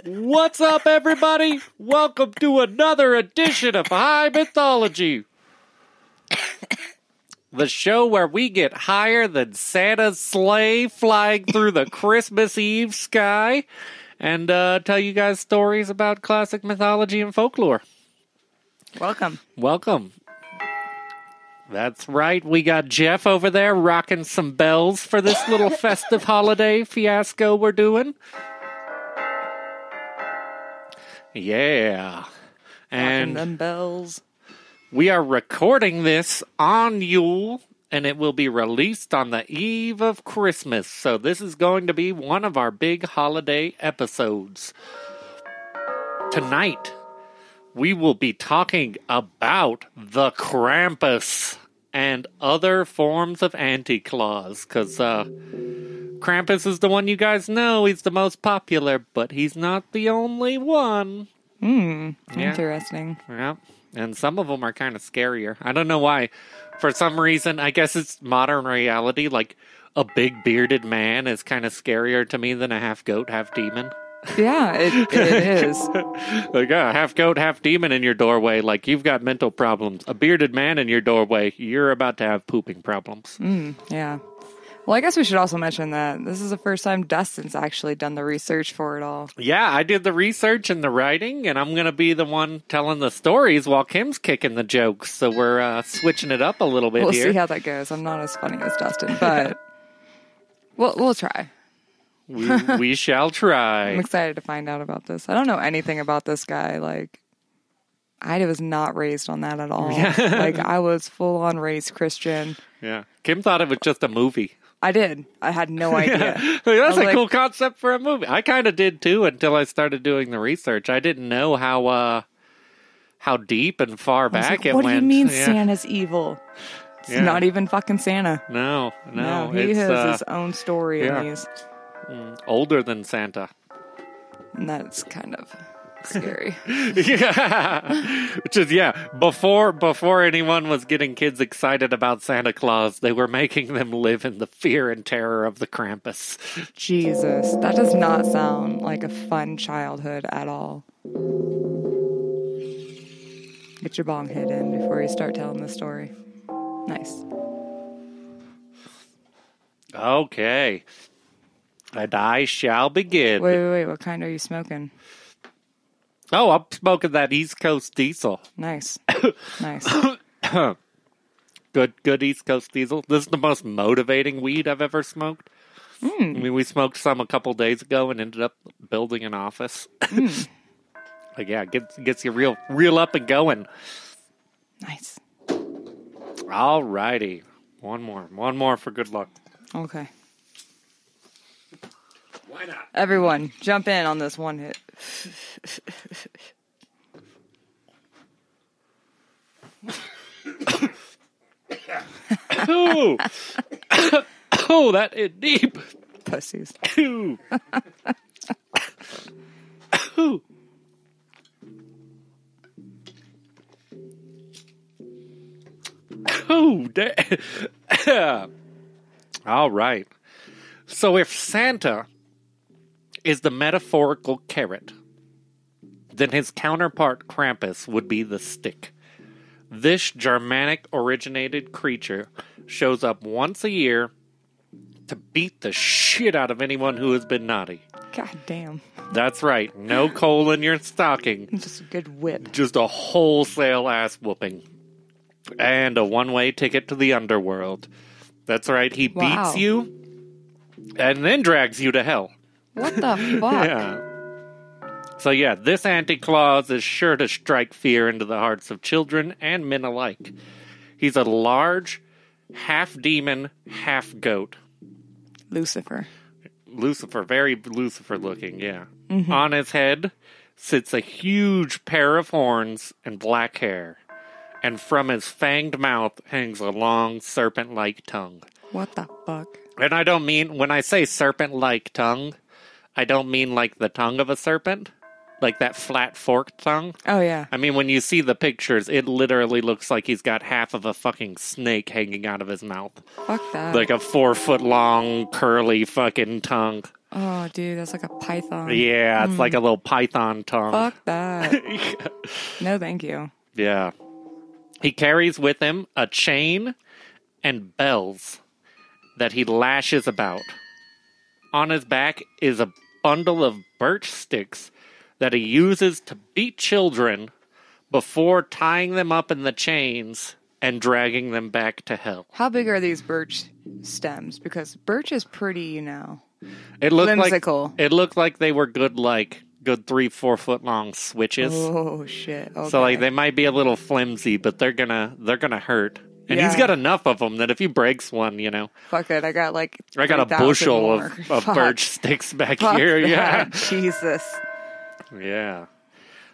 What's up, everybody? Welcome to another edition of High Mythology. The show where we get higher than Santa's sleigh flying through the Christmas Eve sky and tell you guys stories about classic mythology and folklore. Welcome. Welcome. That's right. We got Jeff over there rocking some bells for this little festive holiday fiasco we're doing. Yeah. And them bells. We are recording this on Yule, and it will be released on the eve of Christmas. So this is going to be one of our big holiday episodes. Tonight, we will be talking about the Krampus and other forms of Anti-Claus, because Krampus is the one you guys know. He's the most popular, but he's not the only one. Interesting. Yeah, and some of them are kind of scarier. I don't know why. For some reason, I guess it's modern reality, like a big bearded man is kind of scarier to me than a half goat, half demon. Yeah, it is. Like a half goat, half demon in your doorway, like you've got mental problems. A bearded man in your doorway, you're about to have pooping problems. Yeah. Well, I guess we should also mention that this is the first time Dustin's actually done the research for it all. Yeah, I did the research and the writing, and I'm going to be the one telling the stories while Kim's kicking the jokes. So we're switching it up a little bit here. We'll see how that goes. I'm not as funny as Dustin, but we'll try. We shall try. I'm excited to find out about this. I don't know anything about this guy. Like, I was not raised on that at all. Yeah. Like, I was full-on raised Christian. Yeah. Kim thought it was just a movie. I did. I had no idea. Yeah. That's a cool concept for a movie. I kind of did, too, until I started doing the research. I didn't know how deep and far back it went. What do you mean Santa's evil? It's not even fucking Santa. No. He has his own story in these. Older than Santa. And that's kind of scary. Yeah. Which is, before anyone was getting kids excited about Santa Claus, they were making them live in the fear and terror of the Krampus. Jesus. That does not sound like a fun childhood at all. Get your bong hit in before you start telling the story. Nice. Okay. And I shall begin. Wait. What kind are you smoking? Oh, I'm smoking that East Coast diesel. Nice. Nice. Good East Coast diesel. This is the most motivating weed I've ever smoked. I mean, we smoked some a couple days ago and ended up building an office. Like, yeah, gets you real up and going. Nice. All righty. One more for good luck. Okay. Why not? Everyone, jump in on this one hit. Oh, oh, that hit deep. Pussies. Ooh. Ooh. Oh, damn. All right. So if Santa is the metaphorical carrot, then his counterpart Krampus would be the stick. This Germanic-originated creature shows up once a year to beat the shit out of anyone who has been naughty. God damn. That's right. No coal in your stocking. Just a good whip. Just a wholesale ass whooping. And a one-way ticket to the underworld. That's right. He beats you and then drags you to hell. What the fuck? Yeah. So yeah, this Anti-Claus is sure to strike fear into the hearts of children and men alike. He's a large, half-demon, half-goat. Lucifer, very Lucifer-looking, yeah. On his head sits a huge pair of horns and black hair. And from his fanged mouth hangs a long serpent-like tongue. What the fuck? And I don't mean, when I say serpent-like tongue, I don't mean like the tongue of a serpent. Like that flat forked tongue. Oh, yeah. I mean, when you see the pictures, it literally looks like he's got half of a fucking snake hanging out of his mouth. Fuck that. Like a 4-foot long, curly fucking tongue. Oh, dude, that's like a python. Yeah, it's like a little python tongue. Fuck that. No, thank you. Yeah. He carries with him a chain and bells that he lashes about. On his back is a bundle of birch sticks that he uses to beat children before tying them up in the chains and dragging them back to hell. How big are these birch stems? Because birch is pretty, It looked whimsical. It looked like they were good 3-4 foot long switches. Oh shit! Okay. So they might be a little flimsy, but they're gonna hurt. And he's got enough of them that if he breaks one, Fuck it, I got a bushel of birch sticks back here. Yeah, Jesus. Yeah.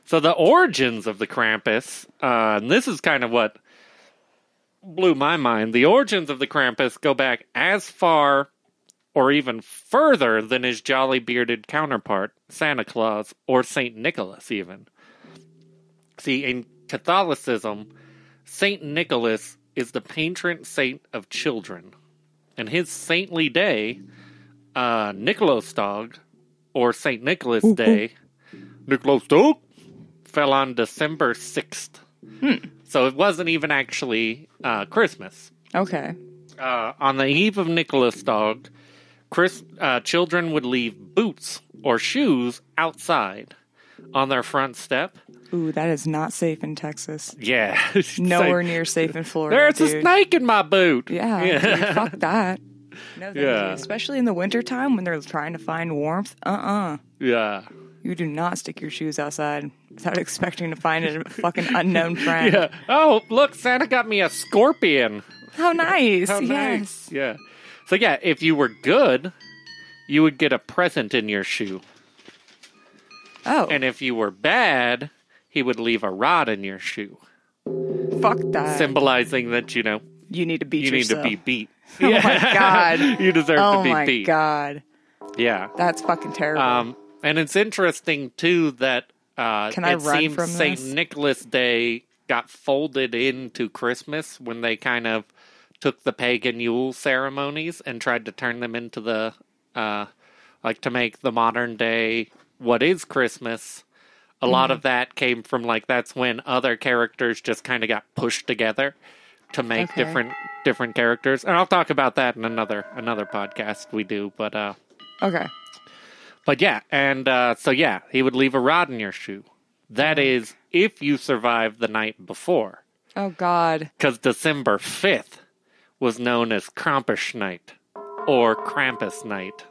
So the origins of the Krampus, and this is kind of what blew my mind. The origins of the Krampus go back as far or even further than his jolly bearded counterpart, Santa Claus, or St. Nicholas even. See, in Catholicism, St. Nicholas is the patron saint of children. And his saintly day, Nikolostag, or St. Nicholas Day, Nikolostag, fell on December 6th. So it wasn't even actually Christmas. Okay. On the eve of Nikolostag, children would leave boots or shoes outside on their front step. Ooh, that is not safe in Texas. Yeah. Nowhere near safe in Florida. There's a snake in my boot. Yeah. Dude, fuck that. No, thank you. Especially in the wintertime when they're trying to find warmth. Yeah. You do not stick your shoes outside without expecting to find a fucking unknown friend. Yeah. Oh, look, Santa got me a scorpion. How nice. How yes. nice. Yeah. So, yeah, if you were good, you would get a present in your shoe. Oh. And if you were bad, he would leave a rod in your shoe. Fuck that. Symbolizing that, you need to beat you yourself. need to be beat. Oh my God. You deserve to be beat. Oh my God. Yeah. That's fucking terrible. And it's interesting, too, that Can I run from St. this? Nicholas Day got folded into Christmas when they kind of took the pagan Yule ceremonies and tried to turn them into the, to make the modern day what is Christmas. A lot of that came from, that's when other characters just kind of got pushed together to make different characters. And I'll talk about that in another podcast we do, but... Okay. But yeah, and so yeah, he would leave a rod in your shoe. That is, if you survived the night before. Oh, God. Because December 5th was known as Krampus night, or Krampus night.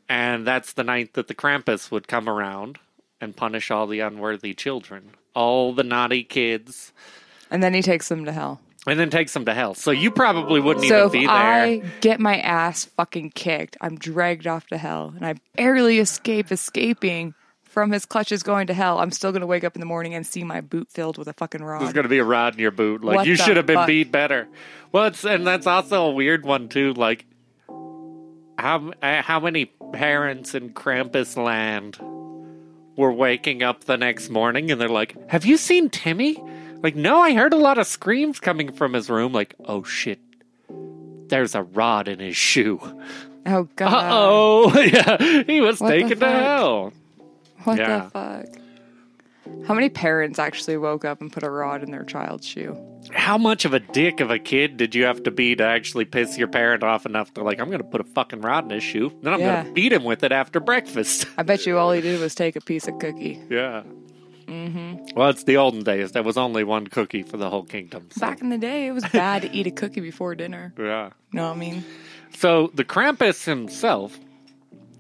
And that's the night that the Krampus would come around and punish all the unworthy children. All the naughty kids. And then he takes them to hell. And then takes them to hell. So you probably wouldn't even be there. So if I get my ass fucking kicked, I'm dragged off to hell, and I barely escaping from his clutches going to hell, I'm still going to wake up in the morning and see my boot filled with a fucking rod. There's going to be a rod in your boot. What You should have been fuck? beat better. Well, and that's also a weird one, too. How many parents in Krampus land were waking up the next morning and they're like, have you seen Timmy? No, I heard a lot of screams coming from his room. Oh, shit. There's a rod in his shoe. Oh, God. Uh-oh. Yeah, he was What taken the to fuck? hell. What Yeah. the fuck? How many parents actually woke up and put a rod in their child's shoe? How much of a dick of a kid did you have to be to actually piss your parent off enough to I'm going to put a fucking rod in his shoe, then I'm going to beat him with it after breakfast. I bet you all he did was take a piece of cookie. Yeah. Mm-hmm. Well, it's the olden days. There was only one cookie for the whole kingdom. So. Back in the day, it was bad to eat a cookie before dinner. Yeah. Know what I mean? So the Krampus himself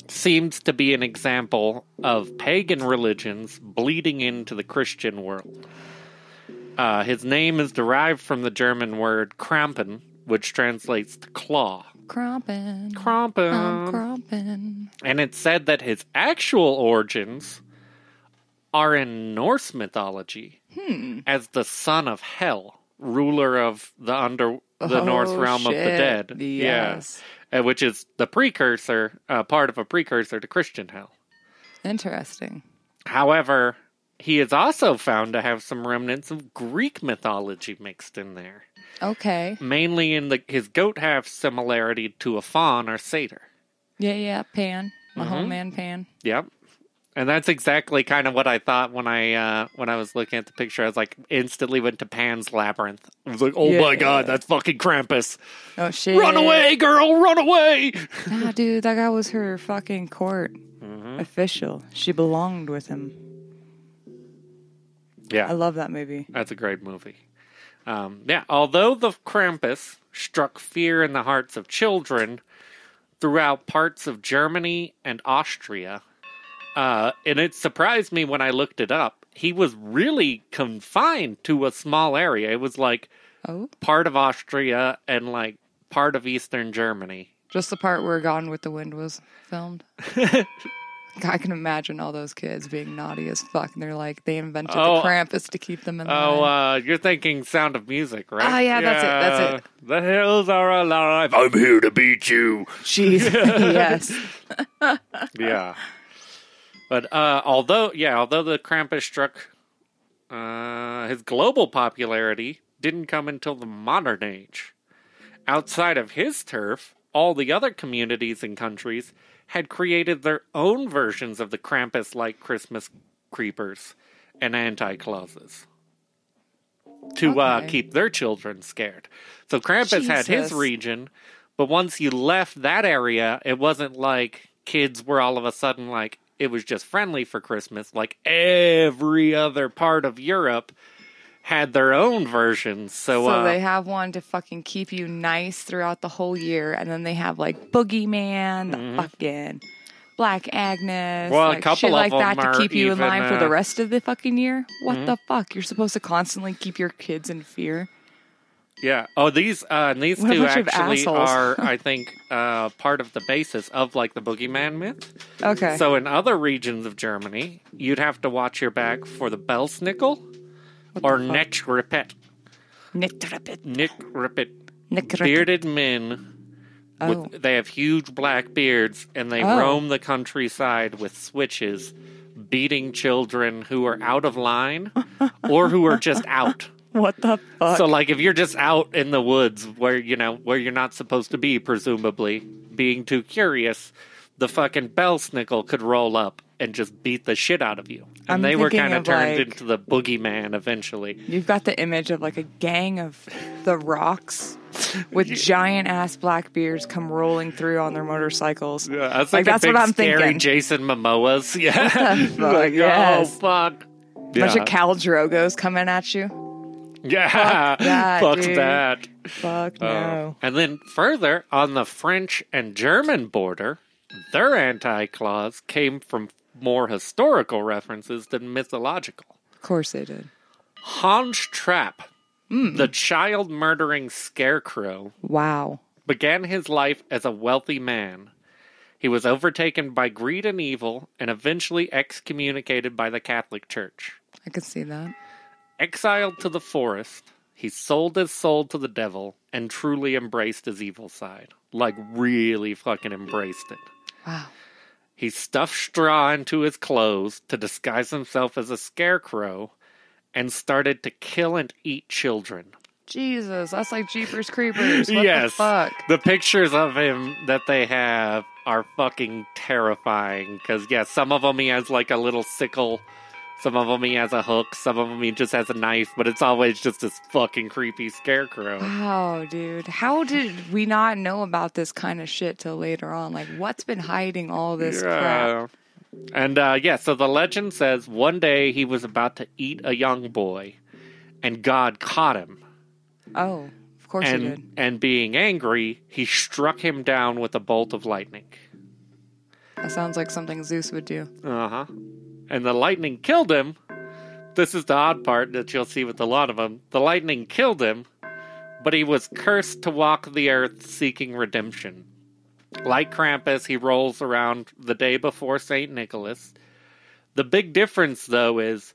seems to be an example of pagan religions bleeding into the Christian world. His name is derived from the German word Krampen, which translates to claw. Krampen. Krampen. Krampen. And it's said that his actual origins are in Norse mythology as the son of Hel, ruler of the North realm of the dead. Yes. Yeah. Which is the precursor, part of a precursor to Christian Hell. Interesting. However, he is also found to have some remnants of Greek mythology mixed in there. Okay. Mainly in his goat half similarity to a faun or satyr. Yeah, Pan. My homemade Pan. Yep. And that's exactly kind of what I thought when I was looking at the picture. I was like, instantly went to Pan's Labyrinth. I was like, oh my God, that's fucking Krampus. Oh shit. Run away, girl, run away. Nah, dude, that guy was her fucking court official. She belonged with him. Yeah. I love that movie. That's a great movie. Although the Krampus struck fear in the hearts of children throughout parts of Germany and Austria, and it surprised me when I looked it up, he was really confined to a small area. It was like part of Austria and like part of Eastern Germany. Just the part where Gone with the Wind was filmed. I can imagine all those kids being naughty as fuck, and they're like, they invented the Krampus to keep them in line. You're thinking Sound of Music, right? Oh, yeah, that's it. The hills are alive. I'm here to beat you. Jeez, yes. Yeah. But although the Krampus struck, his global popularity didn't come until the modern age. Outside of his turf, all the other communities and countries had created their own versions of the Krampus-like Christmas creepers and anti-clauses to keep their children scared. So Krampus had his region, but once you left that area, it wasn't like kids were all of a sudden like, it was just friendly for Christmas. Like every other part of Europe had their own versions. So they have one to fucking keep you nice throughout the whole year, and then they have like Boogeyman, the fucking Black Agnes, well, like a couple shit of like them that to keep you in even, line for the rest of the fucking year. What the fuck? You're supposed to constantly keep your kids in fear. Yeah. Oh, these two actually are, I think, part of the basis of like the Boogeyman myth. Okay. So in other regions of Germany, you'd have to watch your back for the Belsnickel or Neckrippet. Neckrippet. Bearded men. They have huge black beards, and they roam the countryside with switches, beating children who are out of line or who are just out. What the fuck? So, like, if you're just out in the woods where you're not supposed to be, presumably, being too curious, the fucking Belsnickel could roll up and just beat the shit out of you. And they were kind of turned into the boogeyman eventually. You've got the image of, like, a gang of the Rocks with giant-ass black beards come rolling through on their motorcycles. Yeah, that's like that's what I'm scary thinking. Jason Momoas. Yeah. What the fuck? Like, yes. Oh, fuck. Yeah. Bunch of Khal Drogos coming at you. Yeah, fuck that. Fuck no. And then further, on the French and German border, their anti-clause came from more historical references than mythological. Of course they did. Hanstrap, the child-murdering scarecrow, began his life as a wealthy man. He was overtaken by greed and evil and eventually excommunicated by the Catholic Church. I could see that. Exiled to the forest, he sold his soul to the devil and truly embraced his evil side. Like, really fucking embraced it. Wow. He stuffed straw into his clothes to disguise himself as a scarecrow and started to kill and eat children. Jesus, that's like Jeepers Creepers. What yes, the fuck? The pictures of him that they have are fucking terrifying. Because, yeah, some of them he has like a little sickle. Some of them he has a hook, some of them he just has a knife, but it's always just this fucking creepy scarecrow. Wow, dude. How did we not know about this kind of shit till later on? Like, what's been hiding all this crap? And, so the legend says one day he was about to eat a young boy, and God caught him. Oh, of course he did. And being angry, he struck him down with a bolt of lightning. That sounds like something Zeus would do. Uh-huh. And the lightning killed him. This is the odd part that you'll see with a lot of them. The lightning killed him, but he was cursed to walk the earth seeking redemption. Like Krampus, he rolls around the day before St. Nicholas. The big difference, though, is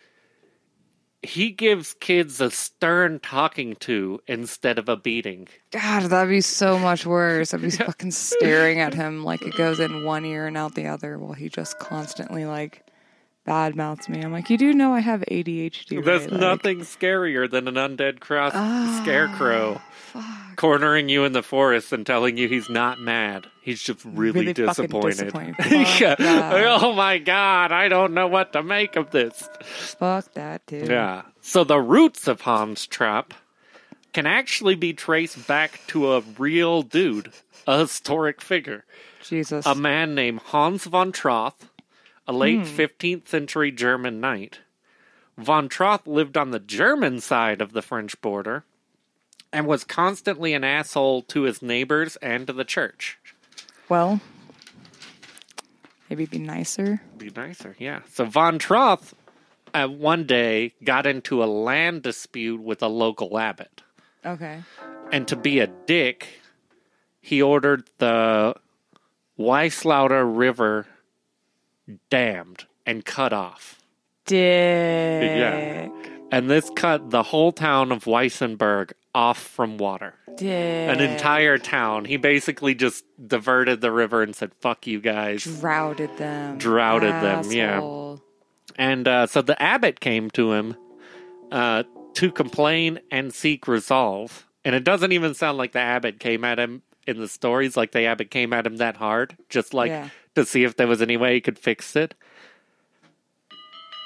he gives kids a stern talking to instead of a beating. God, that'd be so much worse. I'd be fucking staring at him like it goes in one ear and out the other while he just constantly, like, bad mouths me. I'm like, you do know I have ADHD, right? There's Like, nothing scarier than an undead scarecrow fuck. cornering you in the forest and telling you he's not mad. He's just really fucking disappointed. Fuck Yeah. that. Oh my god, I don't know what to make of this. Fuck that, dude. Yeah. So the roots of Hanstrap can actually be traced back to a real dude, a historic figure. Jesus. A man named Hans von Troth, a late 15th century German knight. Von Troth lived on the German side of the French border and was constantly an asshole to his neighbors and to the church. Well, maybe be nicer. Be nicer, yeah. So Von Troth one day got into a land dispute with a local abbot. Okay. And to be a dick, he ordered the Weislauter River dammed and cut off. Dick. Yeah. And this cut the whole town of Weissenberg off from water. Dick. An entire town. He basically just diverted the river and said, fuck you guys. Droughted them. Yeah. And so the abbot came to him to complain and seek resolve. And it doesn't even sound like the abbot came at him in the stories, like the abbot came at him that hard, just like to see if there was any way he could fix it.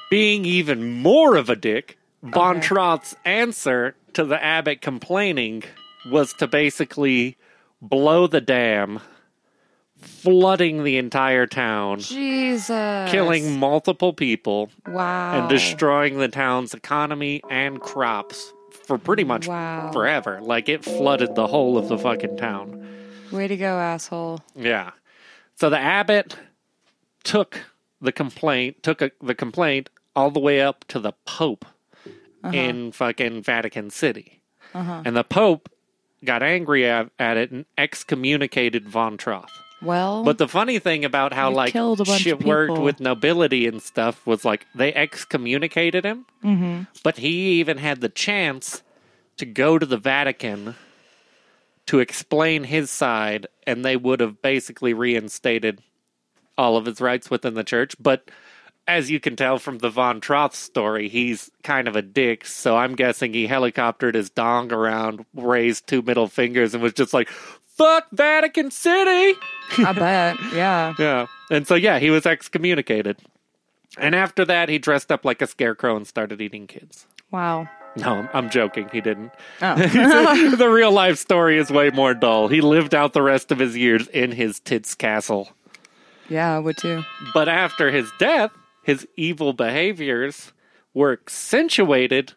Being even more of a dick, Von Troth's answer to the abbot complaining was to basically blow the dam, flooding the entire town, Jesus, killing multiple people, wow, and destroying the town's economy and crops for pretty much forever. Like, it flooded the whole of the fucking town. Way to go, asshole. Yeah. So the abbot took the complaint all the way up to the Pope in fucking Vatican City. And the Pope got angry at it and excommunicated Von Troth. Well, but the funny thing about how like shit worked with nobility and stuff was like they excommunicated him, but he even had the chance to go to the Vatican to explain his side, and they would have basically reinstated all of his rights within the church. But as you can tell from the Von Troth story, he's kind of a dick, so I'm guessing he helicoptered his dong around, raised two middle fingers, and was just like, fuck Vatican City! I bet, yeah. Yeah. And so, yeah, he was excommunicated. And after that, he dressed up like a scarecrow and started eating kids. Wow. No, I'm joking. He didn't. Oh. The real life story is way more dull. He lived out the rest of his years in his tits castle. Yeah, I would too. But after his death, his evil behaviors were accentuated,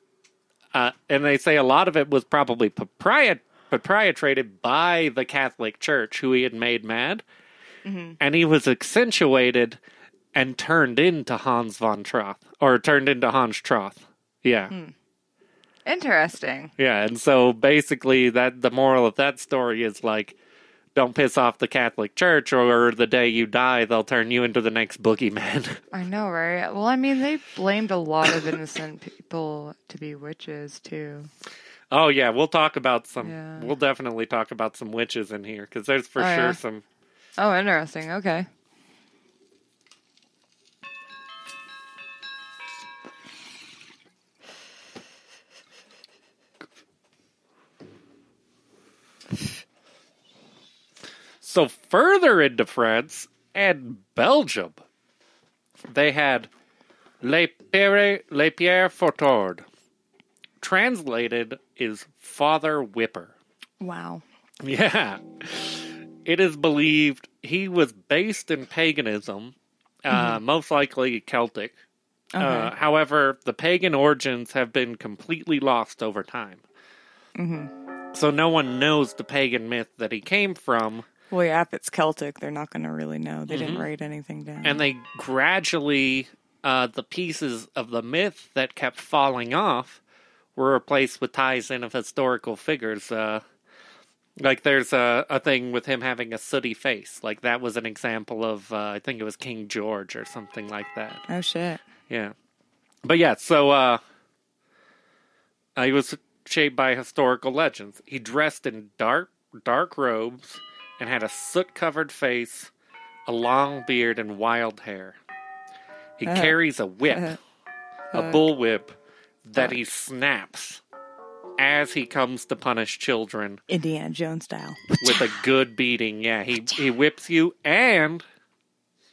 and they say a lot of it was probably proprietarated by the Catholic Church, who he had made mad. And he was accentuated and turned into Hans von Troth, or turned into Hans Troth. Yeah. Interesting. Yeah, and so basically the moral of that story is like, don't piss off the Catholic Church, or the day you die, they'll turn you into the next boogeyman. I know, right? Well, I mean, they blamed a lot of innocent people to be witches, too. Oh, yeah, we'll talk about some... Yeah. We'll definitely talk about some witches in here, because there's for sure some... Oh, interesting. Okay. So further into France and Belgium, they had Lapierre Fortord. Translated is Father Whipper. Wow. Yeah. It is believed he was based in paganism, most likely Celtic. However, the pagan origins have been completely lost over time. So no one knows the pagan myth that he came from. Well, yeah, if it's Celtic, they're not going to really know. They didn't write anything down. And they gradually, the pieces of the myth that kept falling off were replaced with ties in of historical figures. Like there's a thing with him having a sooty face. Like that was an example of, I think it was King George or something like that. Oh, shit. Yeah. But yeah, so he was shaped by historical legends. He dressed in dark robes and had a soot-covered face, a long beard, and wild hair. He carries a whip, a bullwhip, that he snaps as he comes to punish children. Indiana Jones style. With a good beating. Yeah, he whips you and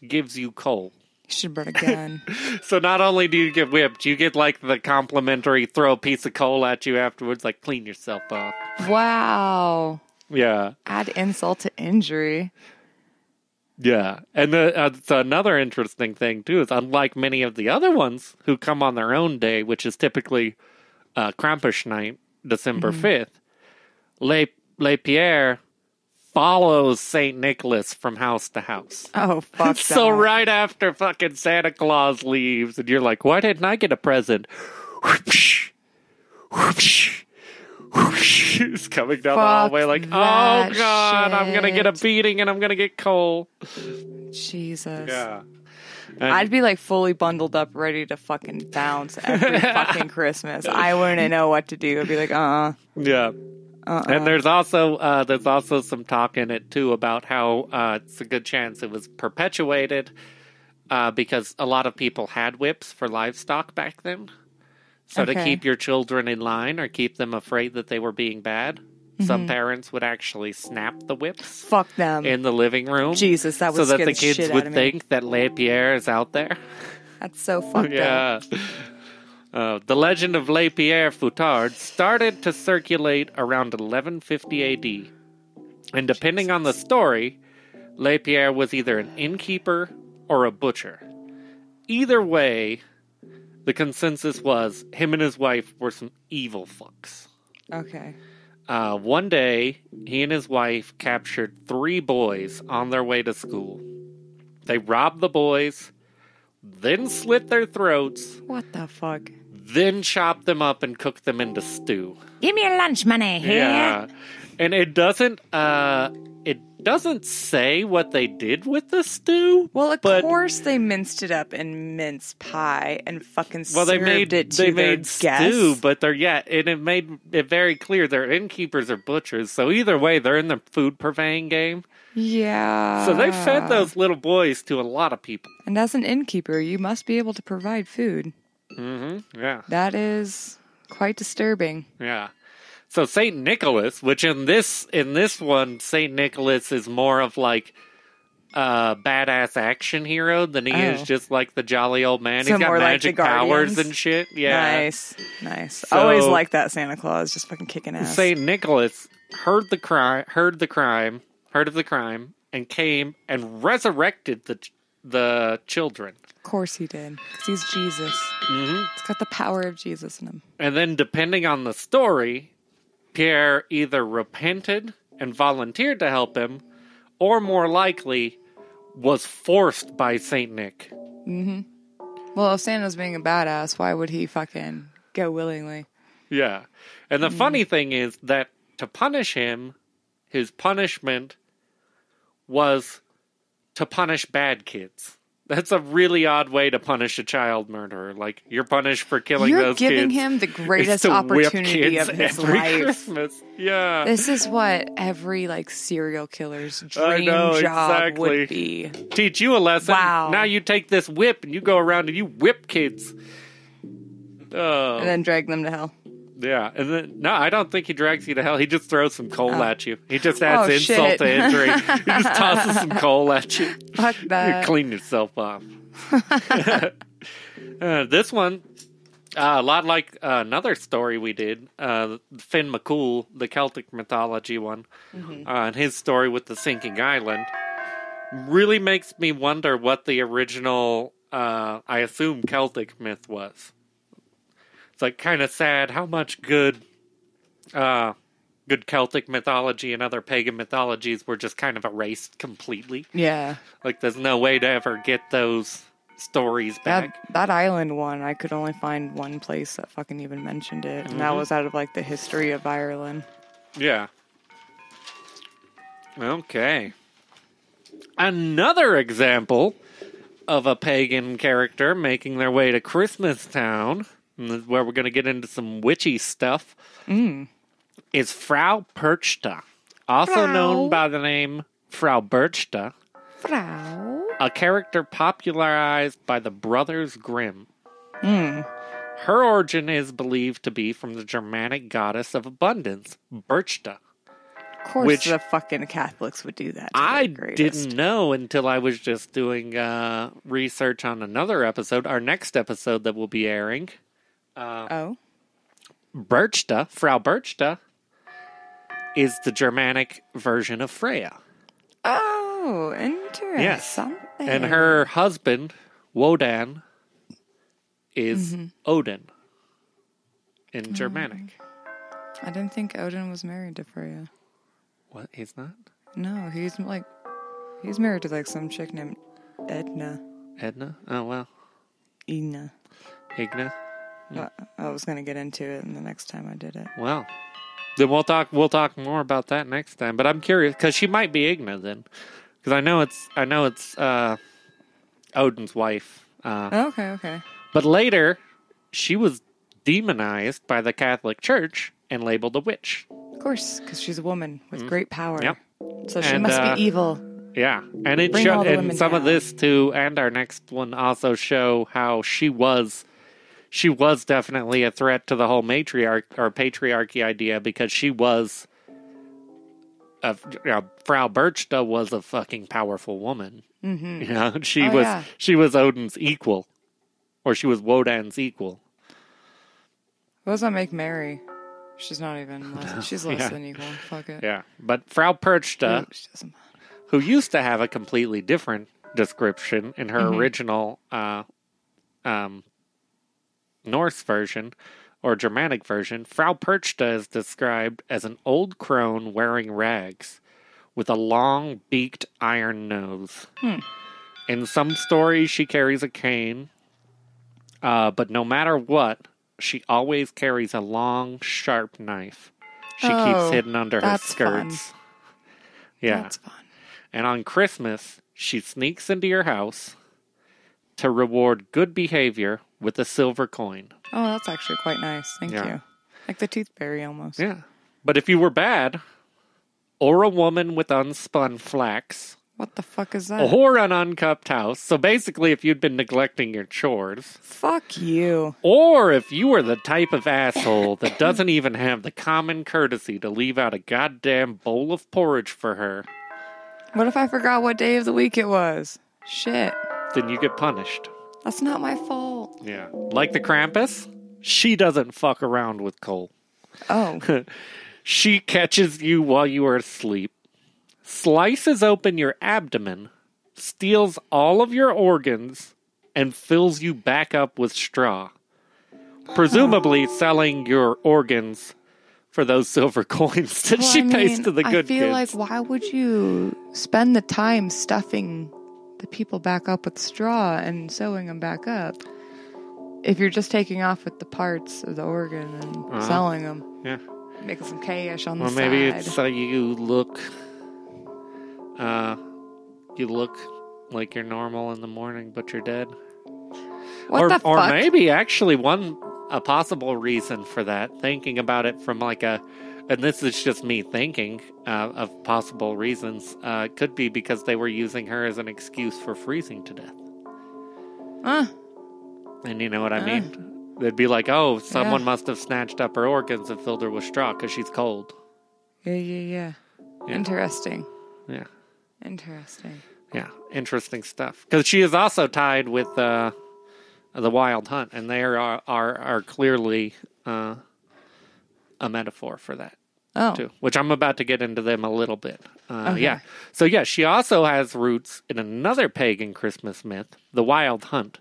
gives you coal. You should bring a gun. So not only do you get whipped, you get like the complimentary throw a piece of coal at you afterwards, like clean yourself off. Wow. Yeah. Add insult to injury. Yeah. And so another interesting thing, too, is unlike many of the other ones who come on their own day, which is typically Krampus night, December 5th, Lapierre follows St. Nicholas from house to house. Oh, fuck So that. right after fucking Santa Claus leaves, and you're like, why didn't I get a present? Whoosh, whoosh, whoosh. He's coming down the hallway like, oh, God, I'm going to get a beating and I'm going to get coal. Jesus. Yeah. I'd be like fully bundled up, ready to fucking bounce every fucking Christmas. I wouldn't know what to do. I'd be like, Yeah. And there's also some talk in it too about how it's a good chance it was perpetuated because a lot of people had whips for livestock back then. So to keep your children in line or keep them afraid that they were being bad, some parents would actually snap the whips. Fuck them. In the living room. Jesus, that would so scare that the kids shit out would of me. think that Lapierre is out there. That's so fucked up. The legend of Lapierre Foutard started to circulate around 1150 AD. And depending on the story, Lapierre was either an innkeeper or a butcher. Either way, the consensus was him and his wife were some evil fucks. Okay. One day, he and his wife captured 3 boys on their way to school. They robbed the boys, then slit their throats, What the fuck? then chopped them up and cooked them into stew. Give me your lunch money here. Yeah. And it doesn't say what they did with the stew. Well, of but, course they minced it up in mince pie and fucking served they made it to their stew, guests. but and it made it very clear they're innkeepers or butchers. So either way, they're in the food purveying game. Yeah. So they fed those little boys to a lot of people. And as an innkeeper, you must be able to provide food. Mm-hmm. Yeah. That is quite disturbing. Yeah. So Saint Nicholas, which in this one, Saint Nicholas is more of like a badass action hero than he is just like the jolly old man. So He's got more like magic the Guardians? powers and shit. Yeah. Nice. So- Always like that Santa Claus, just fucking kicking ass. Saint Nicholas heard of the crime, and came and resurrected the children. Of course he did, because he's Jesus. Mm-hmm. It's got the power of Jesus in him. And then, depending on the story, Pierre either repented and volunteered to help him, or more likely, was forced by Saint Nick. Mm-hmm. Well, if Santa's being a badass, why would he fucking go willingly? Yeah. And the funny thing is that to punish him, his punishment was to punish bad kids. That's a really odd way to punish a child murderer. Like, you're punished for killing You're those kids. giving him the greatest It's to whip opportunity kids of his every life. Christmas. Yeah. This is what every serial killer's I dream know, job exactly. would be. Teach you a lesson. Wow. Now you take this whip and you go around and you whip kids. Oh. And then drag them to hell. Yeah. And then, no, I don't think he drags you to hell. He just throws some coal at you. He just adds Oh, insult shit. to injury. He just tosses some coal at you. Fuck You that. clean yourself off. This one, a lot like another story we did, Finn McCool, the Celtic mythology one, and his story with the sinking island, really makes me wonder what the original, I assume, Celtic myth was. It's like kind of sad how much good Celtic mythology and other pagan mythologies were just kind of erased completely. Yeah. Like, there's no way to ever get those stories back. That island one, I could only find one place that fucking even mentioned it. And that was out of the history of Ireland. Yeah. Okay. Another example of a pagan character making their way to Christmas Town, and this is where we're going to get into some witchy stuff, is Frau Perchta, also known by the name Frau Perchta. Frau a character popularized by the Brothers Grimm. Hmm. Her origin is believed to be from the Germanic goddess of abundance, Perchta. Of course, Which the fucking Catholics would do that. To I their greatest. didn't know until I was just doing research on another episode, our next episode that will be airing. Oh. Perchta, Frau Perchta, is the Germanic version of Freya. Oh, interesting. Yes. And her husband, Wodan, is Odin in Germanic. I didn't think Odin was married to Freya. What? He's not? No, he's married to like some chick named Edna. Edna? Oh, well. Ina. Igna? I was going to get into it the next time I did it. Well, then we'll talk more about that next time. But I'm curious because she might be Igna then, because I know it's Odin's wife. Okay. But later, she was demonized by the Catholic Church and labeled a witch. Of course, because she's a woman with great power. Yep. So she must be evil. Yeah, and it Bring all the and women some of down. this too, and our next one also show how she was definitely a threat to the whole patriarchy idea, because she was Frau Perchta was a fucking powerful woman. Mm-hmm. You know, she was Odin's equal, or she was Wodan's equal. What does that make Mary? She's not even less. She's less than equal. Fuck it. Yeah, but Frau Perchta, She doesn't matter. who used to have a completely different description in her original Norse version or Germanic version, Frau Perchta is described as an old crone wearing rags with a long beaked iron nose. In some stories, she carries a cane, but no matter what, she always carries a long, sharp knife. She keeps hidden under her skirts. Fun. Yeah. That's fun. And on Christmas, she sneaks into your house to reward good behavior with a silver coin. Oh, that's actually quite nice. Thank you. Like the tooth fairy almost. Yeah. But if you were bad, or a woman with unspun flax, What the fuck is that? or an unkept house, so basically if you'd been neglecting your chores, Fuck you. or if you were the type of asshole that doesn't even have the common courtesy to leave out a goddamn bowl of porridge for her, What if I forgot what day of the week it was? Shit. then you get punished. That's not my fault. Yeah. Like the Krampus, she doesn't fuck around with coal. Oh. She catches you while you are asleep, slices open your abdomen, steals all of your organs, and fills you back up with straw. Presumably selling your organs for those silver coins that she pays to the good I feel kids. like, why would you spend the time stuffing the people back up with straw and sewing them back up if you're just taking off with the parts of the organ and selling them? Yeah. Making some cash on the Or side. maybe it's so you look like you're normal in the morning, but you're dead. What the fuck? Or maybe actually a possible reason for that, thinking about it from like and this is just me thinking of possible reasons, could be because they were using her as an excuse for freezing to death. And you know what I mean? They'd be like, oh, someone must have snatched up her organs and filled her with straw because she's cold. Yeah. Interesting. Yeah. Interesting. Yeah, interesting stuff. Because she is also tied with the Wild Hunt, and they are clearly a metaphor for that. Oh. Too, which I'm about to get into them a little bit. Okay. Yeah. So, yeah, she also has roots in another pagan Christmas myth, the Wild Hunt.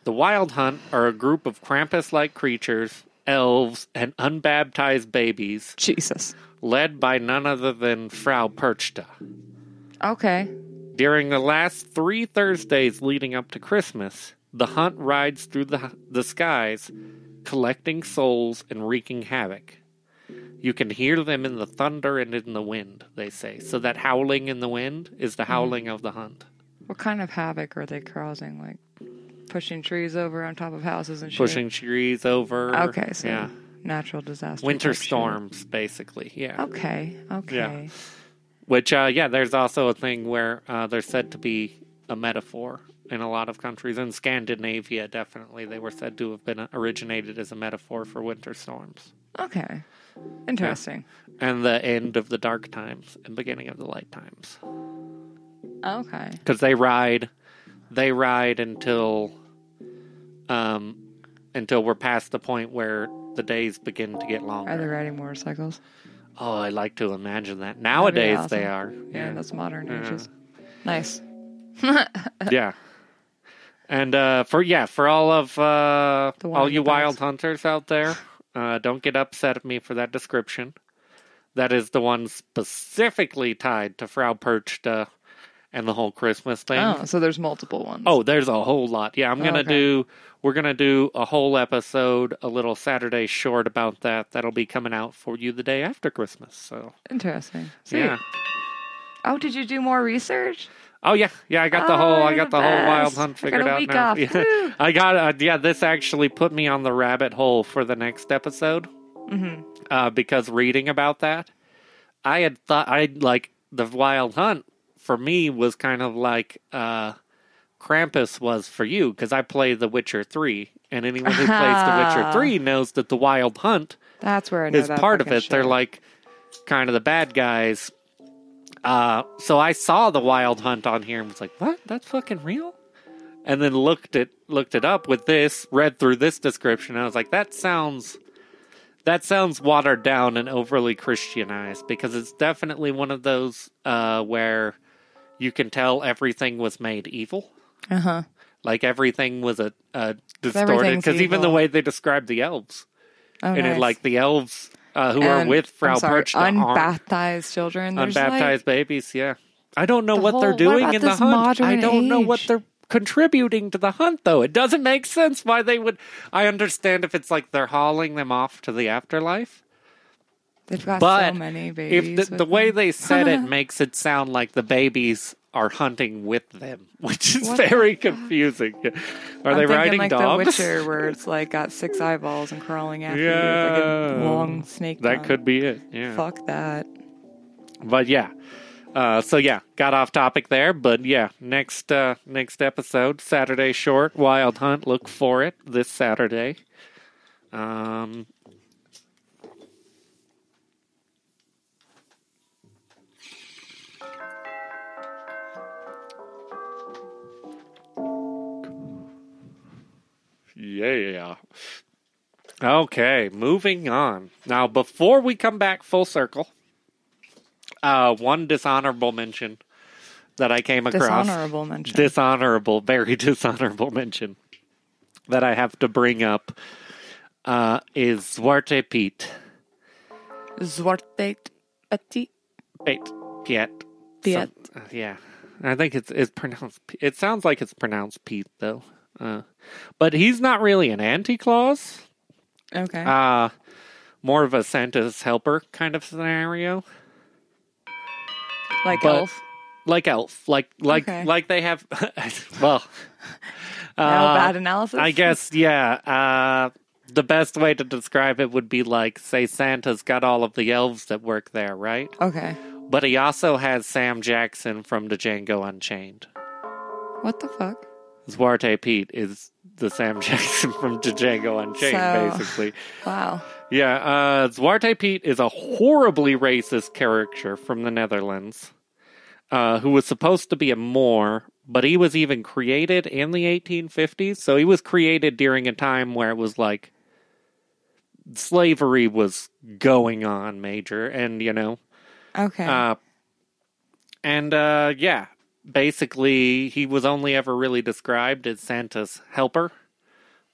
The Wild Hunt are a group of Krampus-like creatures, elves, and unbaptized babies. Jesus. Led by none other than Frau Perchta. Okay. During the last 3 Thursdays leading up to Christmas, the hunt rides through the skies, collecting souls and wreaking havoc. You can hear them in the thunder and in the wind, they say. So that howling in the wind is the howling of the hunt. What kind of havoc are they causing? Like pushing trees over on top of houses and shit? Pushing trees over. Okay, so yeah. Natural disaster. Winter type storms, basically. Yeah. shit. Okay. Yeah. Which, there's also a thing where they're said to be a metaphor in a lot of countries. In Scandinavia, definitely, they were said to have been originated as a metaphor for winter storms. Okay. Interesting. Yeah. And the end of the dark times and beginning of the light times. Okay. Because they ride until we're past the point where the days begin to get longer. Are they riding motorcycles? Oh, I like to imagine that. Nowadays awesome. They are. Yeah, that's modern ages. Nice. Yeah. And for all of all you wild hunters out there, don't get upset at me for that description. That is the one specifically tied to Frau Perchta and the whole Christmas thing. Oh, so there's multiple ones. Oh, there's a whole lot. Yeah, we're gonna do a whole episode, a little Saturday short about that. That'll be coming out for you the day after Christmas. So interesting. Sweet. Yeah. Oh, did you do more research? Oh yeah. I got the whole wild hunt figured out now. Yeah. I got this actually put me on the rabbit hole for the next episode. Mm-hmm. Because reading about that, I had thought the wild hunt for me was kind of like Krampus was for you, because I play The Witcher 3, and anyone who plays The Witcher 3 knows that the wild hunt that's where I know is that part of it. shit. They're like kind of the bad guys. So I saw the wild hunt on here and was like, what? That's fucking real? And then looked it up with this, read through this description, and I was like, that sounds watered down and overly Christianized, because it's definitely one of those where you can tell everything was made evil. Uh-huh. Like everything was a distorted, because even the way they describe the elves. And nice. it, like the elves who are with Frau Perchta unbaptized children. Unbaptized babies, yeah. I don't know what they're doing in the hunt. I don't know what they're contributing to the hunt, though. It doesn't make sense why they would. I understand if it's like they're hauling them off to the afterlife. They've got so many babies. If the way they said it makes it sound like the babies are hunting with them, which is very confusing. Are they riding like dogs? The Witcher, where it's like got 6 eyeballs and crawling after you with like a long snake. That could be it. Yeah. Fuck that. But yeah. Got off topic there, but yeah, next episode, Saturday short, Wild Hunt, look for it this Saturday. Yeah. Okay, moving on. Now, before we come back full circle, one dishonorable mention that I came across. Very dishonorable mention that I have to bring up is Zwarte Piet. Zwarte Piet? Piet. Yeah. I think it's pronounced. It sounds like it's pronounced Pete, though. But he's not really an anti-Claus. Okay. More of a Santa's helper kind of scenario. Like Elf? Like Elf. Like they have... well... bad analysis? I guess, yeah. The best way to describe it would be like, say, Santa's got all of the elves that work there, right? Okay. But he also has Sam Jackson from the Django Unchained. What the fuck? Zwarte Piet is the Sam Jackson from Django Unchained, basically. Wow. Yeah, Zwarte Piet is a horribly racist character from the Netherlands, who was supposed to be a Moor, but he was even created in the 1850s. So he was created during a time where it was like slavery was going on major, and Okay. Basically, he was only ever really described as Santa's helper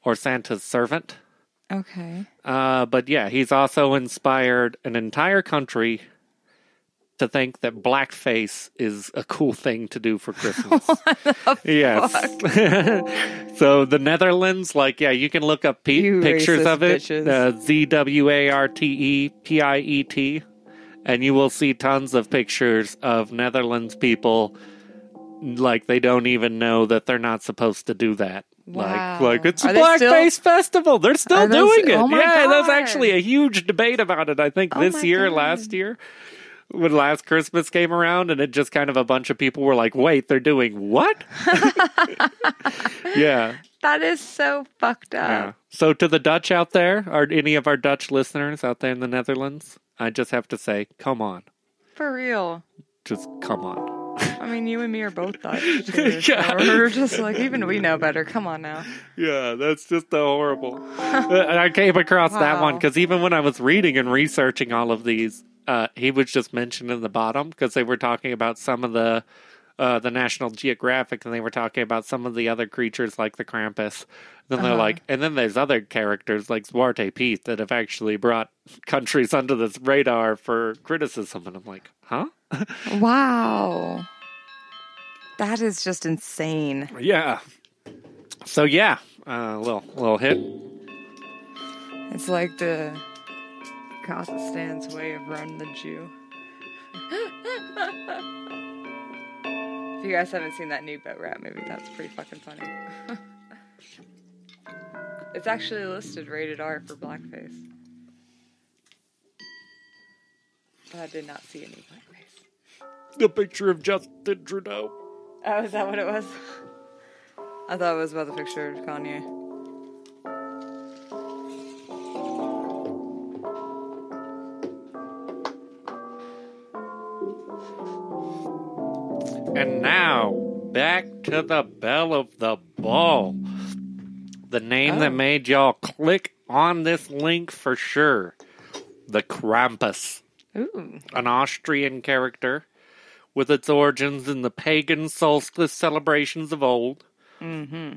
or Santa's servant. Okay. But yeah, he's also inspired an entire country to think that blackface is a cool thing to do for Christmas. Yes. So the Netherlands, you can look up pictures of it. ZWARTEPIET. And you will see tons of pictures of Netherlands people like they don't even know that they're not supposed to do that. Wow. Like it's a blackface festival. They're still doing it. Oh my God. There's actually a huge debate about it, I think, last year. when last Christmas came around, and it just kind of a bunch of people were like, wait, they're doing what? Yeah. That is so fucked up. Yeah. So to the Dutch out there, are any of our Dutch listeners out there in the Netherlands, I just have to say, come on. For real. Just come on. I mean, you and me are both Dutch. Too, yeah. So we're just like, even we know better. Come on now. Yeah, that's just horrible. And I came across that one because even when I was reading and researching all of these, he was just mentioned in the bottom because they were talking about some of the National Geographic, and they were talking about some of the other creatures like the Krampus. Then they're like, and then there's other characters like Zwarte Piet that have actually brought countries under this radar for criticism. And I'm like, huh? Wow. That is just insane. Yeah. So yeah, little hit. It's like the Kazakhstan's way of running the Jew. If you guys haven't seen that new boat rap movie, that's pretty fucking funny. It's actually listed rated R for blackface. But I did not see any blackface. The picture of Justin Trudeau. Oh, is that what it was? I thought it was about the picture of Kanye. And now, back to the Belle of the Ball. The name that made y'all click on this link for sure. The Krampus. Ooh. An Austrian character with its origins in the pagan solstice celebrations of old. Mm-hmm.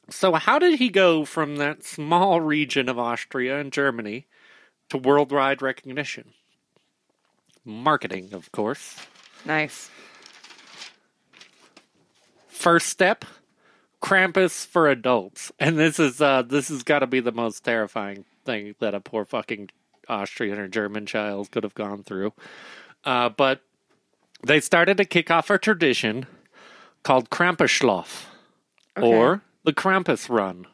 So how did he go from that small region of Austria and Germany to worldwide recognition? Marketing, of course. Nice. First step, Krampus for adults. And this has got to be the most terrifying thing that a poor fucking Austrian or German child could have gone through. But they started to kick off a tradition called Krampusschlaaf, or the Krampus Run.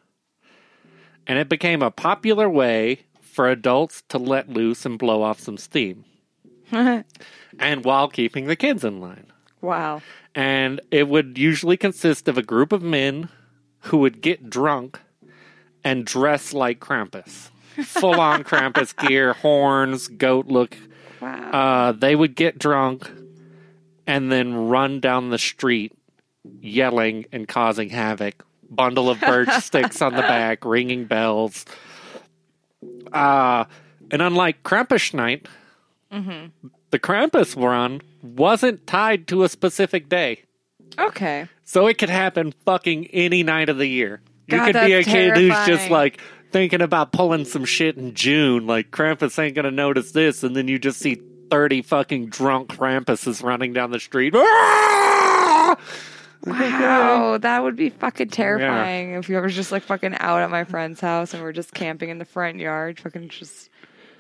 And it became a popular way for adults to let loose and blow off some steam. And while keeping the kids in line. Wow. And it would usually consist of a group of men who would get drunk and dress like Krampus. Full-on Krampus gear, horns, goat look. Wow. They would get drunk and then run down the street yelling and causing havoc. Bundle of birch sticks on the back, ringing bells. And unlike Krampus Night, the Krampus Run wasn't tied to a specific day. Okay. So it could happen fucking any night of the year. You God, could be a that's kid who's just terrifying. like thinking about pulling some shit in June, like Krampus ain't gonna notice this, and then you just see 30 fucking drunk Krampuses running down the street. Wow, that would be fucking terrifying if you were just like fucking out at my friend's house and we're just camping in the front yard. Fucking just,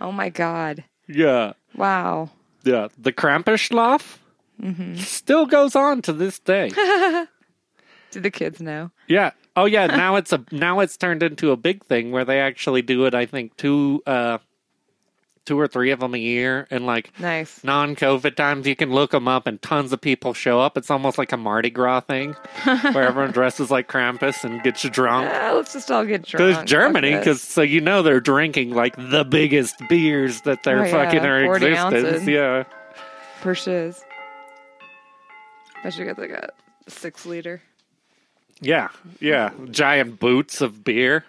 oh my God. Yeah. Wow. Yeah. The Krampusschlaaf still goes on to this day. Do the kids know? Yeah. Oh yeah. Now it's turned into a big thing where they actually do it. I think two or three of them a year, and like Nice. non-COVID times, you can look them up, and tons of people show up. It's almost like a Mardi Gras thing, where everyone dresses like Krampus and gets you drunk. Let's just all get drunk. Because Germany, so you know they're drinking like the biggest beers that they're fucking are 40 existence. ounces. Yeah. Per shiz. I should get like a 6-liter. Yeah. Yeah. Giant boots of beer.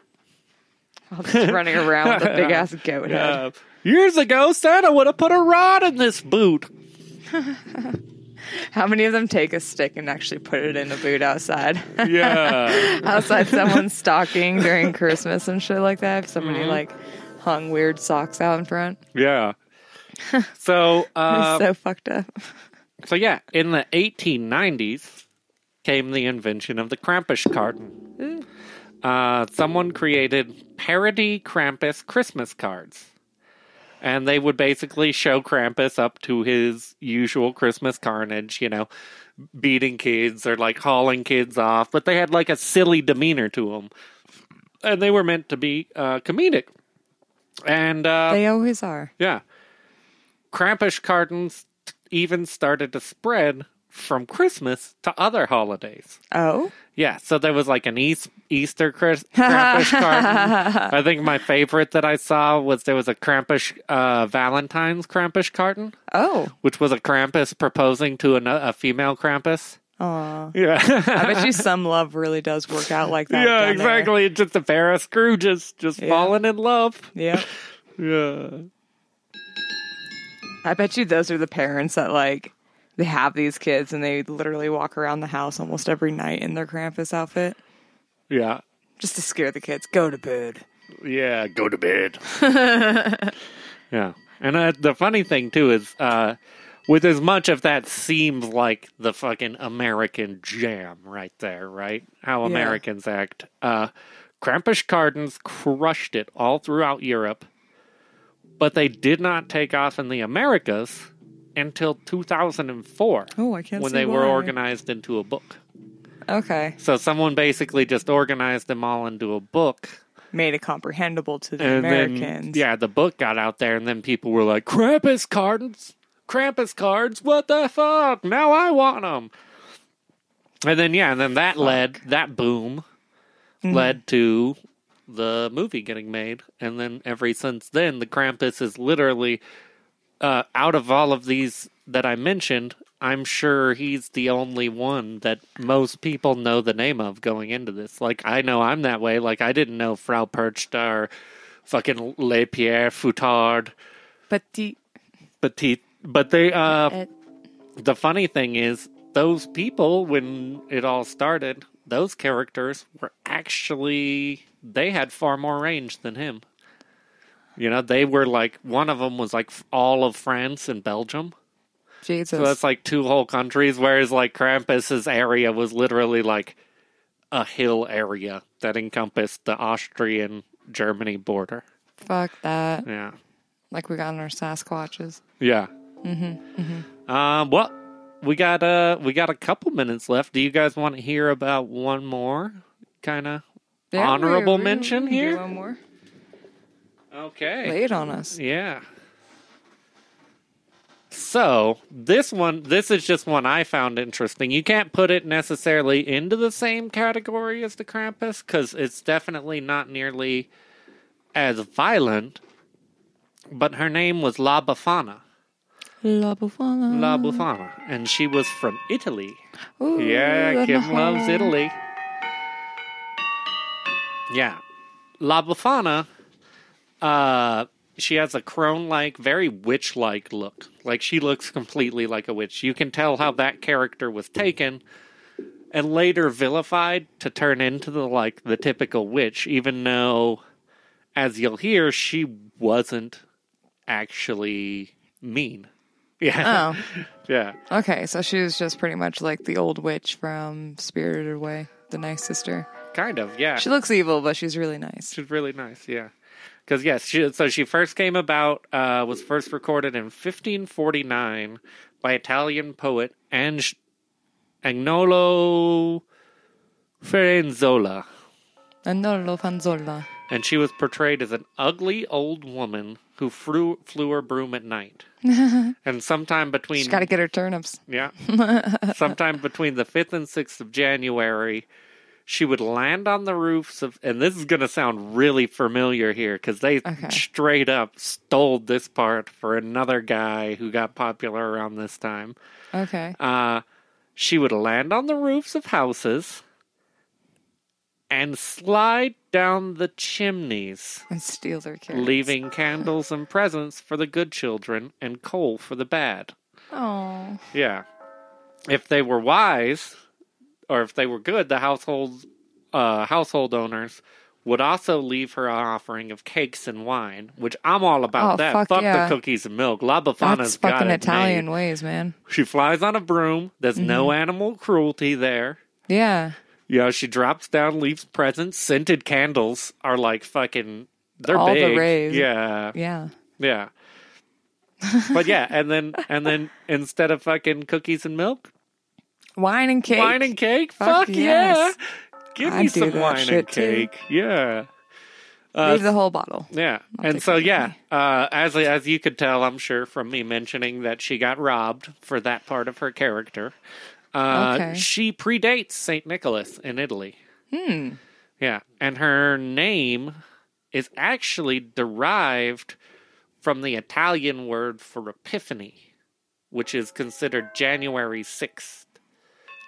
I'll just running around with a big ass goat head. Years ago, Santa would have put a rod in this boot. How many of them take a stick and actually put it in a boot outside? Yeah. Outside someone's stocking during Christmas and shit like that. If somebody like hung weird socks out in front. Yeah. So, It's so fucked up. So yeah, in the 1890s came the invention of the Krampus carton. Someone created parody Krampus Christmas cards. And they would basically show Krampus up to his usual Christmas carnage, you know, beating kids or like hauling kids off. But they had like a silly demeanor to them. And they were meant to be comedic. And They always are. yeah. Krampus cartons even started to spread from Christmas to other holidays. Oh? Yeah, so there was like an Easter Krampus carton. I think my favorite that I saw was there was a Krampus, Valentine's Krampus carton. Oh. Which was a Krampus proposing to a female Krampus. Aw. Yeah. I bet you some love really does work out like that. Yeah, exactly. It's just a pair of Scrooges just falling in love. Yep. Yeah. I bet you those are the parents that, like, they have these kids and they literally walk around the house almost every night in their Krampus outfit. Yeah. Just to scare the kids. Go to bed. Yeah, go to bed. Yeah. And the funny thing, too, is with as much of that seems like the fucking American jam right there, right? How Americans act. Krampus cartons crushed it all throughout Europe, but they did not take off in the Americas until 2004. Oh, I can't see when they why. were organized into a book. Okay. So someone basically just organized them all into a book. Made it comprehensible to the And Americans. then, the book got out there, and then people were like, Krampus cards, what the fuck? Now I want them. And then that boom led to the movie getting made. And then ever since then, the Krampus is literally, out of all of these that I mentioned, I'm sure he's the only one that most people know the name of going into this. Like, I know I'm that way. Like, I didn't know Frau Perchta or fucking Lapierre, Foutard. But they, the funny thing is, those people, when it all started, those characters were actually, they had far more range than him. You know, they were like, one of them was like all of France and Belgium. Jesus. So that's like 2 whole countries, whereas like Krampus's area was literally like a hill area that encompassed the Austrian-Germany border. Fuck that. Yeah. Like we got in our Sasquatches. Yeah. Well, we got a couple minutes left. Do you guys want to hear about one more kind of honorable mention here? Do one more. Okay. Lay it on us. Yeah. So, this is just one I found interesting. You can't put it necessarily into the same category as the Krampus, because it's definitely not nearly as violent, but her name was La Bafana. La Bafana. La Bafana. And she was from Italy. Ooh, Yeah, Kim loves Italy. Yeah. La Bafana, she has a crone-like, very witch-like look. Like, she looks completely like a witch. You can tell how that character was taken and later vilified to turn into the typical witch, even though, as you'll hear, she wasn't actually mean. Yeah. Oh. Yeah. Okay, so she was just pretty much like the old witch from Spirited Away, the nice sister. Kind of, yeah. She looks evil, but she's really nice. She's really nice, yeah. Because, yes, she first came about, was first recorded in 1549 by Italian poet Agnolo Firenzola. Agnolo Fanzola. And she was portrayed as an ugly old woman who flew her broom at night. And sometime between... She's got to get her turnips. Yeah. Sometime between the 5th and 6th of January... she would land on the roofs of, and this is going to sound really familiar here because they straight up stole this part for another guy who got popular around this time. Okay. She would land on the roofs of houses and slide down the chimneys. And steal their carrots. Leaving candles and presents for the good children and coal for the bad. Oh. Yeah. If they were wise... or if they were good, the household owners would also leave her an offering of cakes and wine, which I'm all about that. Fuck the cookies and milk. La Bafana's got it. That's fucking Italian ways, man. She flies on a broom. There's no animal cruelty there. Yeah. You know, she drops down, leaves presents. Scented candles are like fucking... they're all big. The rage. Yeah. Yeah. Yeah. But yeah, and then instead of fucking cookies and milk... wine and cake. Wine and cake? Fuck yes. Yeah. Give me some wine and cake. Too. Yeah. Leave the whole bottle. Yeah. I'll And take so, it with me. as you could tell, I'm sure, from me mentioning that she got robbed for that part of her character, Okay. she predates St. Nicholas in Italy. Yeah. And her name is actually derived from the Italian word for Epiphany, which is considered January 6th.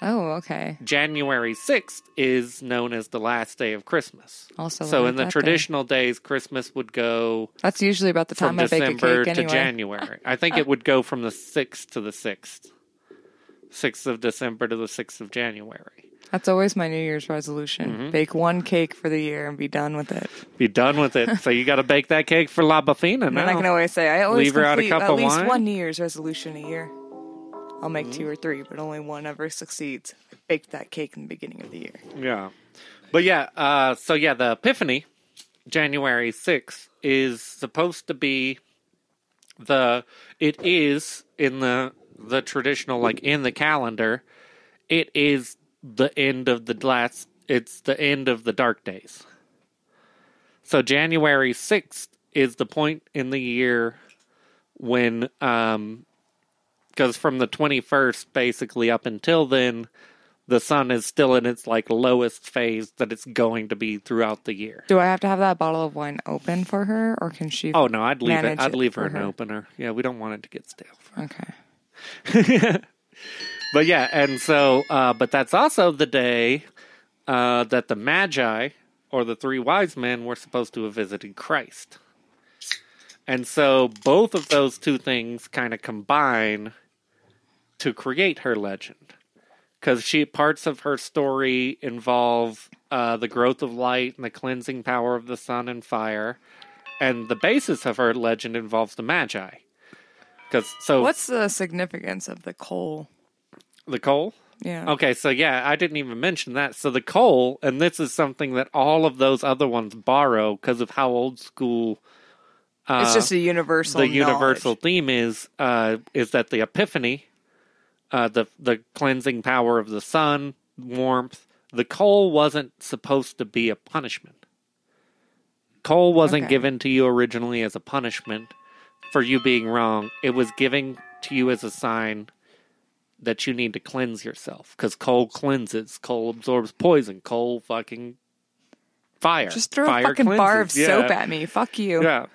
Oh, okay. January 6th is known as the last day of Christmas. Also, So in the traditional days, Christmas would go that's usually about the from time I bake a December cake to anyway. January. I think it would go from the 6th to the 6th. 6th of December to the 6th of January. That's always my New Year's resolution. Bake one cake for the year and be done with it. Be done with it. So you got to bake that cake for La Bafana now. And I can always say, I always Leave her out a complete cup at of least wine? one New Year's resolution a year. I'll make 2 or 3, but only one ever succeeds. I baked that cake in the beginning of the year. Yeah. But the Epiphany, January 6th, is supposed to be it is in the traditional, like in the calendar, it is the end of it's the end of the dark days. So January 6th is the point in the year when, because from the 21st, basically up until then, the sun is still in its like lowest phase that it's going to be throughout the year. Do I have to have that bottle of wine open for her, or can she? Oh no, I'd leave it. manage I'd leave her for an opener. Yeah, we don't want it to get stale. Okay. But yeah, and so, but that's also the day that the Magi, or the 3 wise men, were supposed to have visited Christ. And so both of those two things kind of combine to create her legend. Because parts of her story involve the growth of light and the cleansing power of the sun and fire. And the basis of her legend involves the Magi. What's the significance of the coal? The coal? Yeah. Okay, so I didn't even mention that. So the coal, and this is something that all of those other ones borrow because of how old school. It's just a universal. The universal theme is that the Epiphany, the cleansing power of the sun, warmth. The coal wasn't supposed to be a punishment. Coal wasn't given to you originally as a punishment for you being wrong. It was given to you as a sign that you need to cleanse yourself, because coal cleanses, coal absorbs poison, coal fucking fire. Just throw fire a fucking bar of cleanses. soap at me. Fuck you. Yeah.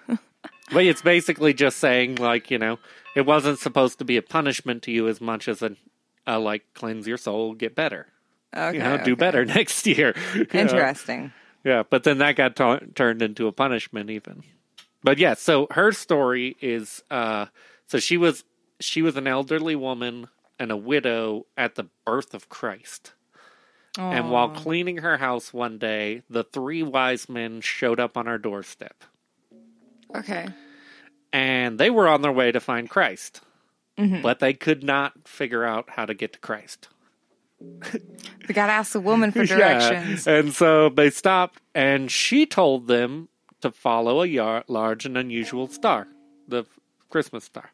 But it's basically just saying, like, it wasn't supposed to be a punishment to you as much as like, cleanse your soul, get better. Okay. Do better next year. Interesting. Yeah, but then that got turned into a punishment even. But yeah, so her story is, so she was an elderly woman and a widow at the birth of Christ. Aww. And while cleaning her house one day, the 3 wise men showed up on her doorstep. Okay. And they were on their way to find Christ. Mm-hmm. But they could not figure out how to get to Christ. We gotta ask the woman for directions. Yeah. And so they stopped, and she told them to follow a large and unusual star, the Christmas star.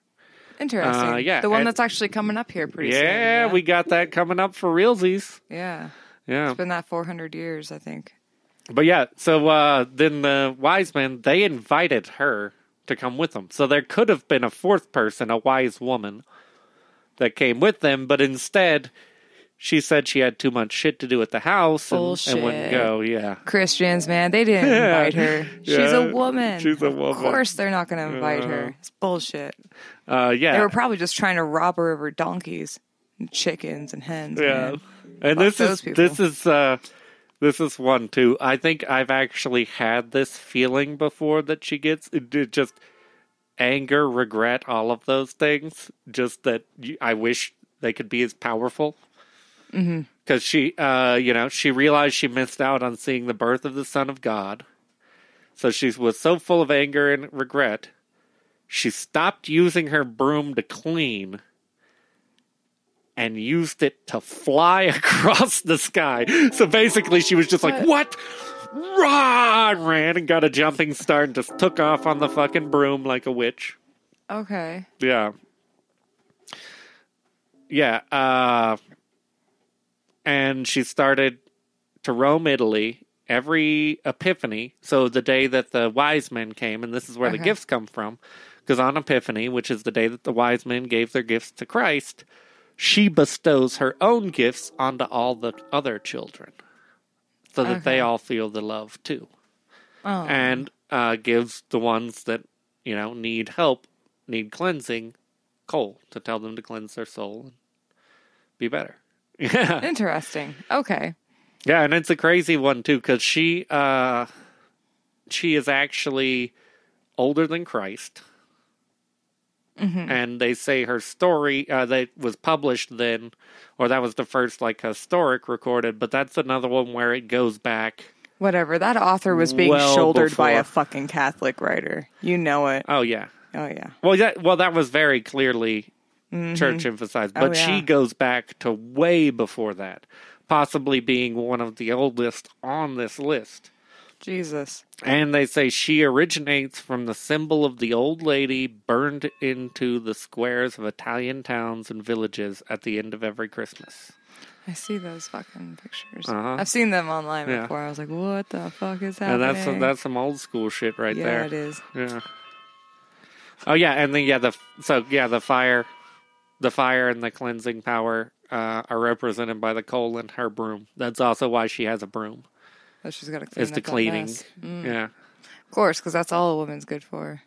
Interesting. Yeah, the one that's actually coming up here pretty soon. Yeah, we got that coming up for realsies. Yeah. Yeah. It's been that 400 years, I think. But yeah, so then the wise men, they invited her to come with them. So there could have been a 4th person, a wise woman, that came with them, but instead she said she had too much shit to do at the house and wouldn't go. Yeah. Christians, man, they didn't invite her. She's a woman. She's a woman. Of course they're not going to invite her. It's bullshit. Yeah. They were probably just trying to rob her of her donkeys and chickens and hens. Yeah. Man. And this is one too. I think I've actually had this feeling before that she gets just anger, regret, all of those things. Just that I wish they could be as powerful. Because she realized she missed out on seeing the birth of the Son of God. So she was so full of anger and regret, she stopped using her broom to clean and used it to fly across the sky. So basically she was just like, what? Rah! Ran and got a jumping start and just took off on the fucking broom like a witch. Okay. Yeah. Yeah. And she started to roam Italy every Epiphany, so the day that the wise men came, and this is where the gifts come from, because on Epiphany, which is the day that the wise men gave their gifts to Christ, she bestows her own gifts onto all the other children, so that they all feel the love too. And gives the ones that, need help, need cleansing, coal to tell them to cleanse their soul and be better. Yeah. Interesting. Okay. Yeah, and it's a crazy one too, because she is actually older than Christ. And they say her story that was published then, or that was the first historic recorded, but that's another one where it goes back. Whatever. That author was being shouldered by a fucking Catholic writer. You know it. Oh, yeah. Oh, yeah. Well, that was very clearly church emphasized. But she goes back to way before that, possibly being one of the oldest on this list. Jesus. And they say she originates from the symbol of the old lady burned into the squares of Italian towns and villages at the end of every Christmas. I see those fucking pictures. I've seen them online before. I was like, what the fuck is happening? And that's some old school shit right there. Yeah, it is. Yeah. Oh, yeah, and then, the fire and the cleansing power are represented by the coal and her broom. That's also why she has a broom. Oh, she's got to clean up the cleaning. Yeah. Of course, because that's all a woman's good for.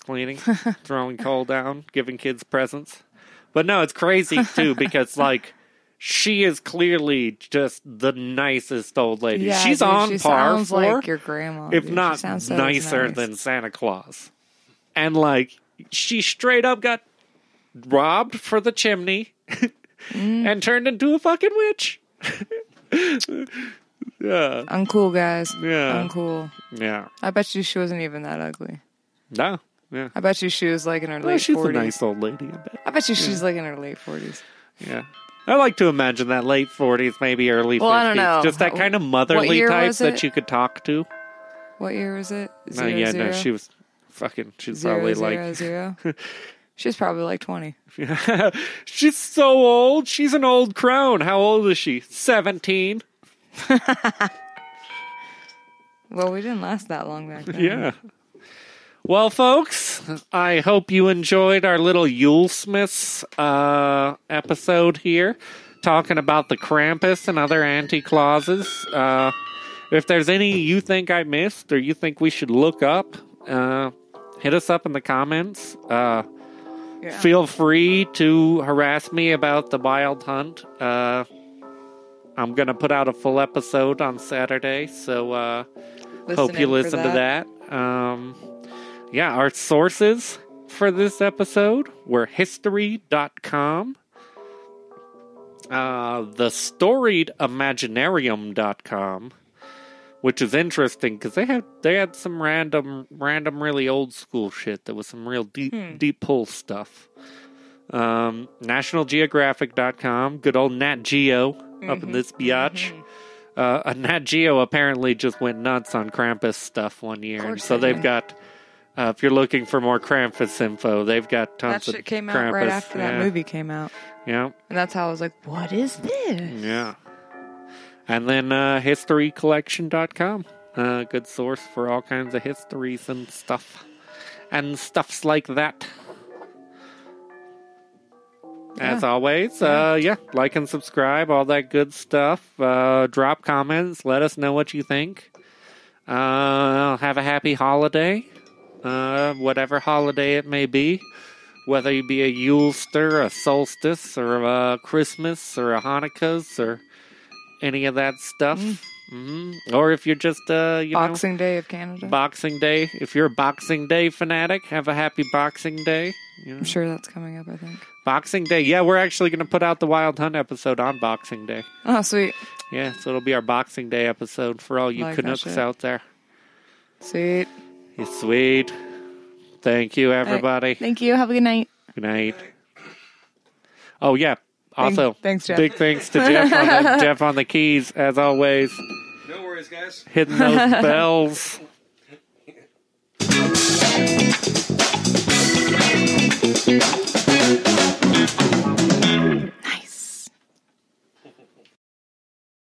Cleaning, throwing coal down, giving kids presents. But no, it's crazy, too, because, she is clearly just the nicest old lady. Yeah, She's on she par sounds for, like your grandma, if not so nicer than Santa Claus. And, she straight up got robbed for the chimney and turned into a fucking witch. Yeah. Uncool, guys. Yeah. Uncool. Yeah. I bet you she wasn't even that ugly. No. Yeah. I bet you she was in her late 40s. She's a nice old lady, I bet. I bet you she's in her late 40s. Yeah. I like to imagine that late 40s, maybe early 50s. I don't know. Just that kind of motherly type that you could talk to. What year was it? No, she was fucking, she's probably 0. She's probably 20. She's so old. She's an old crone. How old is she? 17. Well, we didn't last that long back then. Yeah. Well, folks, I hope you enjoyed our little Yule Smiths episode here, talking about the Krampus and other anti-clauses. If there's any you think I missed or you think we should look up, hit us up in the comments. Feel free to harass me about the Wild Hunt. I'm going to put out a full episode on Saturday, so hope you listen to that. Our sources for this episode were history.com, thestoriedimaginarium.com, which is interesting because they had some random really old school shit that was some real deep pull stuff. nationalgeographic.com, good old Nat Geo up in this biatch. Nat Geo apparently just went nuts on Krampus stuff one year, and so they've got. If you're looking for more Krampus info, they've got tons of Krampus. That shit came out right after that movie came out. Yeah. And that's how I was like, what is this? Yeah. And then historycollection.com. Good source for all kinds of histories and stuff. And stuffs like that. As always, like and subscribe, all that good stuff. Drop comments. Let us know what you think. Have a happy holiday. Whatever holiday it may be, whether you be a Yulester, a solstice, or a Christmas, or a Hanukkah's, or any of that stuff. Or if you're just, Boxing Day of Canada. Boxing Day. If you're a Boxing Day fanatic, have a happy Boxing Day. I'm sure that's coming up, I think. Boxing Day. Yeah, we're actually going to put out the Wild Hunt episode on Boxing Day. Oh, sweet. Yeah, so it'll be our Boxing Day episode for all you Canucks out there. Sweet. Sweet. Thank you, everybody. Right. Thank you. Have a good night. Good night. Oh, yeah. Also, thanks, Jeff. Big thanks to Jeff on the keys, as always. No worries, guys. Hitting those bells.